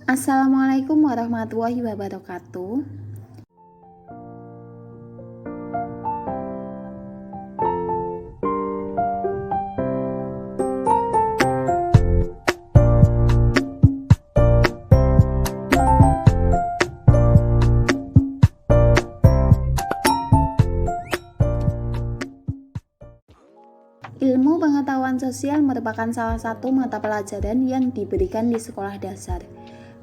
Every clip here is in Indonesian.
Assalamualaikum warahmatullahi wabarakatuh. Ilmu pengetahuan sosial merupakan salah satu mata pelajaran yang diberikan di sekolah dasar,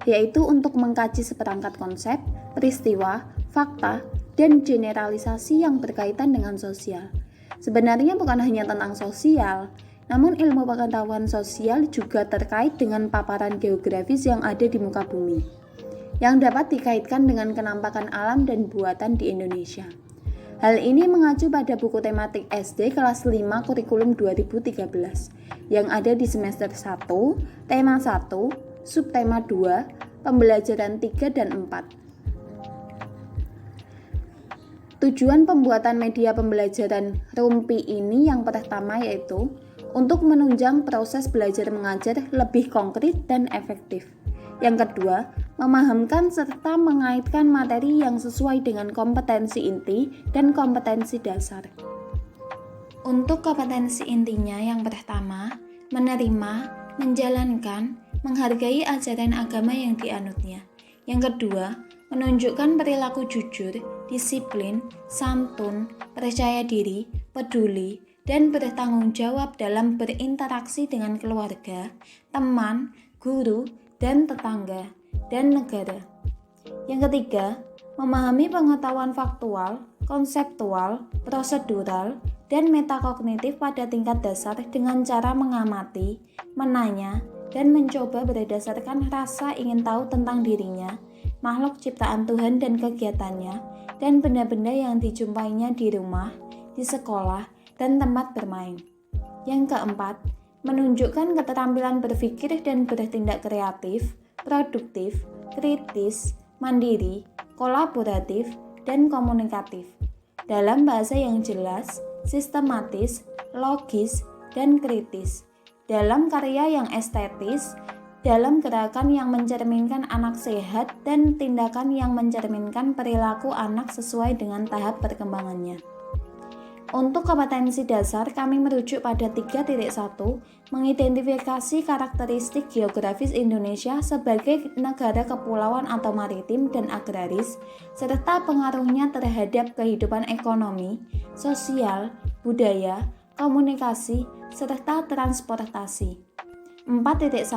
yaitu untuk mengkaji seperangkat konsep, peristiwa, fakta, dan generalisasi yang berkaitan dengan sosial. Sebenarnya bukan hanya tentang sosial, namun ilmu pengetahuan sosial juga terkait dengan paparan geografis yang ada di muka bumi, yang dapat dikaitkan dengan kenampakan alam dan buatan di Indonesia. Hal ini mengacu pada buku tematik SD kelas 5 kurikulum 2013 yang ada di semester 1, tema 1, subtema 2, pembelajaran 3 dan 4. Tujuan pembuatan media pembelajaran Rumpi ini yang pertama yaitu untuk menunjang proses belajar mengajar lebih konkret dan efektif. Yang kedua, memahamkan serta mengaitkan materi yang sesuai dengan kompetensi inti dan kompetensi dasar. Untuk kompetensi intinya yang pertama, menerima, menjalankan, menghargai ajaran agama yang dianutnya. Yang kedua, menunjukkan perilaku jujur, disiplin, santun, percaya diri, peduli, dan bertanggung jawab dalam berinteraksi dengan keluarga, teman, guru, dan tetangga, dan negara. Yang ketiga, memahami pengetahuan faktual, konseptual, prosedural, dan metakognitif pada tingkat dasar dengan cara mengamati, menanya, dan mencoba berdasarkan rasa ingin tahu tentang dirinya, makhluk ciptaan Tuhan dan kegiatannya, dan benda-benda yang dijumpainya di rumah, di sekolah, dan tempat bermain. Yang keempat, menunjukkan keterampilan berpikir dan bertindak kreatif, produktif, kritis, mandiri, kolaboratif, dan komunikatif. Dalam bahasa yang jelas, sistematis, logis, dan kritis. Dalam karya yang estetis, dalam gerakan yang mencerminkan anak sehat dan tindakan yang mencerminkan perilaku anak sesuai dengan tahap perkembangannya. Untuk kompetensi dasar, kami merujuk pada 3.1, mengidentifikasi karakteristik geografis Indonesia sebagai negara kepulauan atau maritim dan agraris, serta pengaruhnya terhadap kehidupan ekonomi, sosial, budaya, komunikasi, serta transportasi. 4.1,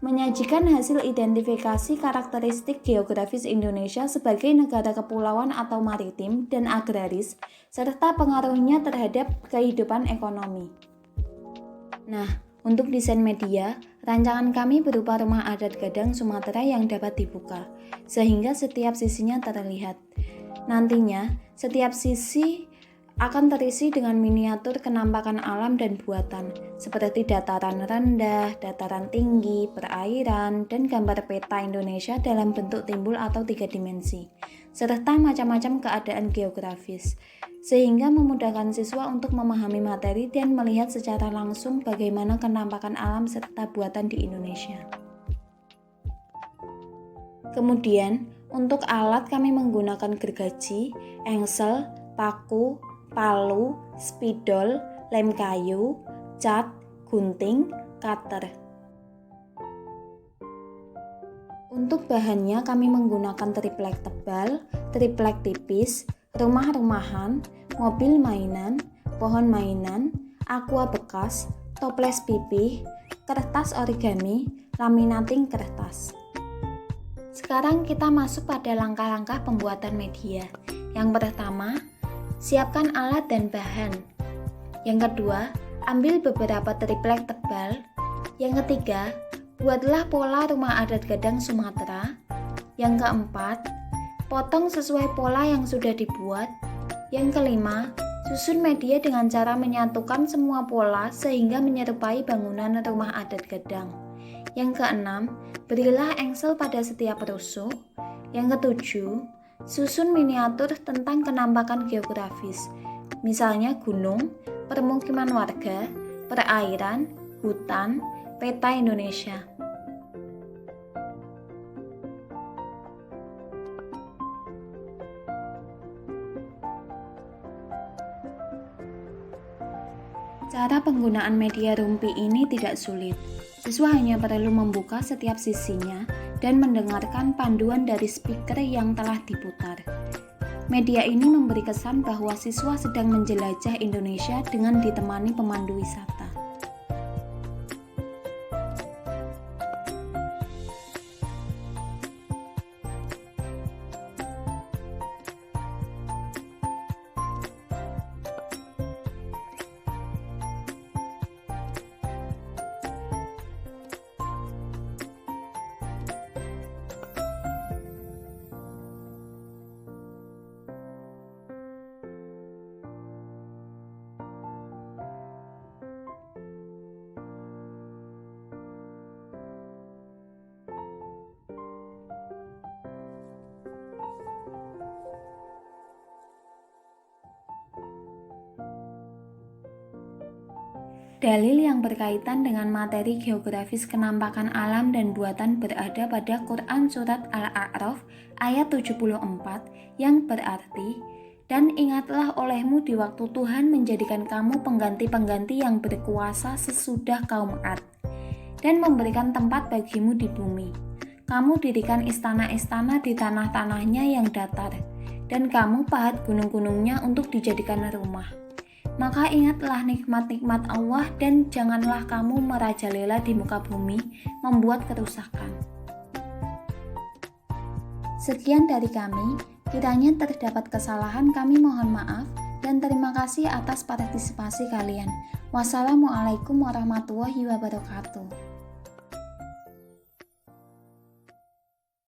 menyajikan hasil identifikasi karakteristik geografis Indonesia sebagai negara kepulauan atau maritim dan agraris, serta pengaruhnya terhadap kehidupan ekonomi. Nah, untuk desain media, rancangan kami berupa rumah adat Gadang Sumatera yang dapat dibuka, sehingga setiap sisinya terlihat. Nantinya, setiap sisi akan terisi dengan miniatur kenampakan alam dan buatan, seperti dataran rendah, dataran tinggi, perairan, dan gambar peta Indonesia dalam bentuk timbul atau 3 dimensi, serta macam-macam keadaan geografis, sehingga memudahkan siswa untuk memahami materi dan melihat secara langsung bagaimana kenampakan alam serta buatan di Indonesia. Kemudian, untuk alat kami menggunakan gergaji, engsel, paku, palu, spidol, lem kayu, cat, gunting, cutter. Untuk bahannya kami menggunakan triplek tebal, triplek tipis, rumah-rumahan, mobil mainan, pohon mainan, aqua bekas, toples pipih, kertas origami, laminating kertas. Sekarang kita masuk pada langkah-langkah pembuatan media. Yang pertama, siapkan alat dan bahan. Yang kedua, ambil beberapa triplek tebal. Yang ketiga, buatlah pola rumah adat Gadang Sumatera. Yang keempat, potong sesuai pola yang sudah dibuat. Yang kelima, susun media dengan cara menyatukan semua pola sehingga menyerupai bangunan rumah adat Gadang. Yang keenam, berilah engsel pada setiap rusuk. Yang ketujuh, susun miniatur tentang kenampakan geografis, misalnya gunung, permukiman warga, perairan, hutan, peta Indonesia. Cara penggunaan media Rumpi ini tidak sulit. Siswa hanya perlu membuka setiap sisinya dan mendengarkan panduan dari speaker yang telah diputar. Media ini memberi kesan bahwa siswa sedang menjelajah Indonesia dengan ditemani pemandu wisata. Dalil yang berkaitan dengan materi geografis kenampakan alam dan buatan berada pada Quran Surat Al-A'raf ayat 74 yang berarti, "Dan ingatlah olehmu di waktu Tuhan menjadikan kamu pengganti-pengganti yang berkuasa sesudah kaum Ad, dan memberikan tempat bagimu di bumi. Kamu dirikan istana-istana di tanah-tanahnya yang datar, dan kamu pahat gunung-gunungnya untuk dijadikan rumah. Maka ingatlah nikmat-nikmat Allah dan janganlah kamu merajalela di muka bumi, membuat kerusakan." Sekian dari kami, kiranya terdapat kesalahan kami mohon maaf dan terima kasih atas partisipasi kalian. Wassalamualaikum warahmatullahi wabarakatuh.